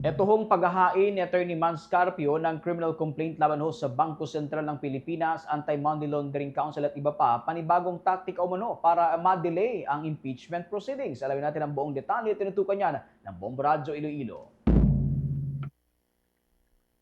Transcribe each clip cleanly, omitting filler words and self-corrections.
Ito hong paghahain ni Attorney Mans Carpio ng criminal complaint laban ho sa Bangko Sentral ng Pilipinas, Anti-Money Laundering Council at iba pa, panibagong taktika umano para ma-delay ang impeachment proceedings. Alamin natin ang buong detalye, tinutukan niyan ng Bombo Radyo Iloilo.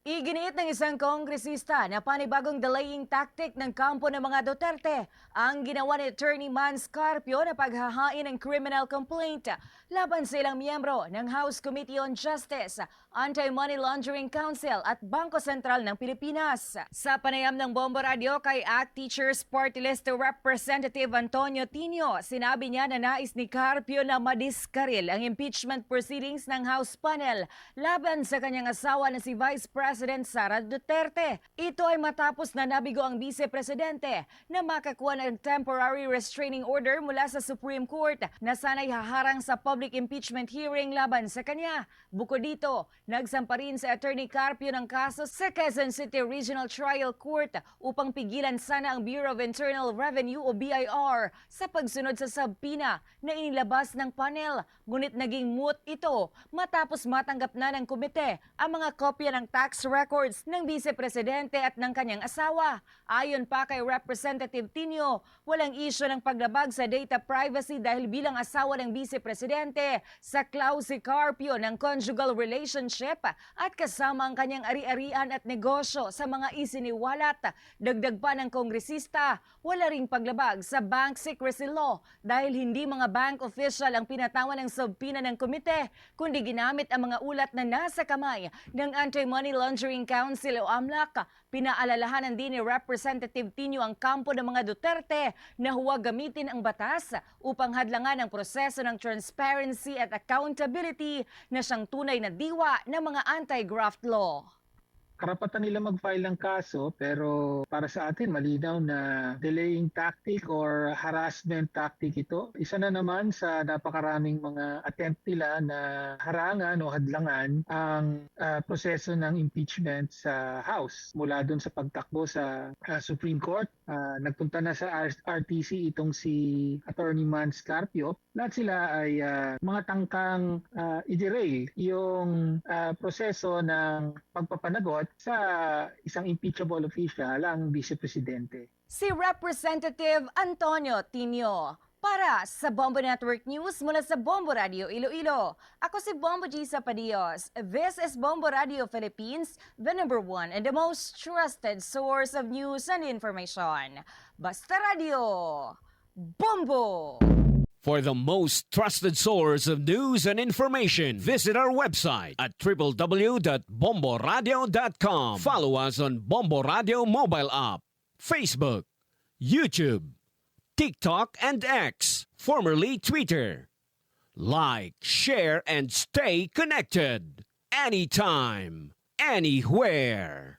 Iginiit ng isang kongresista na panibagong delaying tactic ng kampo ng mga Duterte ang ginawa ni Attorney Mans Carpio na paghahain ng criminal complaint laban sa ilang miyembro ng House Committee on Justice, Anti-Money Laundering Council at Bangko Sentral ng Pilipinas. Sa panayam ng Bombo Radio kay ACT Teachers Party List Representative Antonio Tinio, sinabi niya na nais ni Carpio na madiskaril ang impeachment proceedings ng House panel laban sa kanyang asawa na si Vice President Sara Duterte. Ito ay matapos na nabigo ang Vice Presidente na makakuha ng temporary restraining order mula sa Supreme Court na sana'y haharang sa public impeachment hearing laban sa kanya. Bukod dito, nagsampa rin sa Attorney Carpio ng kaso sa Quezon City Regional Trial Court upang pigilan sana ang Bureau of Internal Revenue o BIR sa pagsunod sa subpoena na inilabas ng panel. Ngunit naging moot ito matapos matanggap na ng komite ang mga kopya ng tax records ng Vice Presidente at ng kanyang asawa. Ayon pa kay Representative Tinio, walang isyu ng paglabag sa data privacy dahil bilang asawa ng Vice Presidente sa clause si Carpio ng conjugal relationship at kasama ang kanyang ari-arian at negosyo sa mga isiniwalat. Dagdag pa ng kongresista, wala ring paglabag sa bank secrecy law dahil hindi mga bank official ang pinatawan ng subpoena ng komite, kundi ginamit ang mga ulat na nasa kamay ng Anti-Money Laundering Council o AMLAC. Pinaalalahanan din ni Representative Tinio ang kampo ng mga Duterte na huwag gamitin ang batas upang hadlangan ang proseso ng transparency at accountability na siyang tunay na diwa ng mga anti-graft law. Karapatan nila mag-file ng kaso pero para sa atin malinaw na delaying tactic or harassment tactic ito. Isa na naman sa napakaraming mga attempt nila na harangan o hadlangan ang proseso ng impeachment sa House. Mula doon sa pagtakbo sa Supreme Court, nagpunta na sa RTC itong si Attorney Mans Carpio. Lahat sila ay mga tangkang i-derail yung proseso ng pagpapanagot sa isang impeachable official ang Vice Presidente. Si Representative Antonio Tinio para sa Bombo Network News mula sa Bombo Radio Iloilo. Ako si Bombo G. Zapadios. This is Bombo Radio Philippines, the #1 and the most trusted source of news and information. Basta Radio, Bombo! For the most trusted source of news and information, visit our website at www.bomboradio.com. Follow us on Bombo Radio mobile app, Facebook, YouTube, TikTok, and X, formerly Twitter. Like, share, and stay connected. Anytime, anywhere.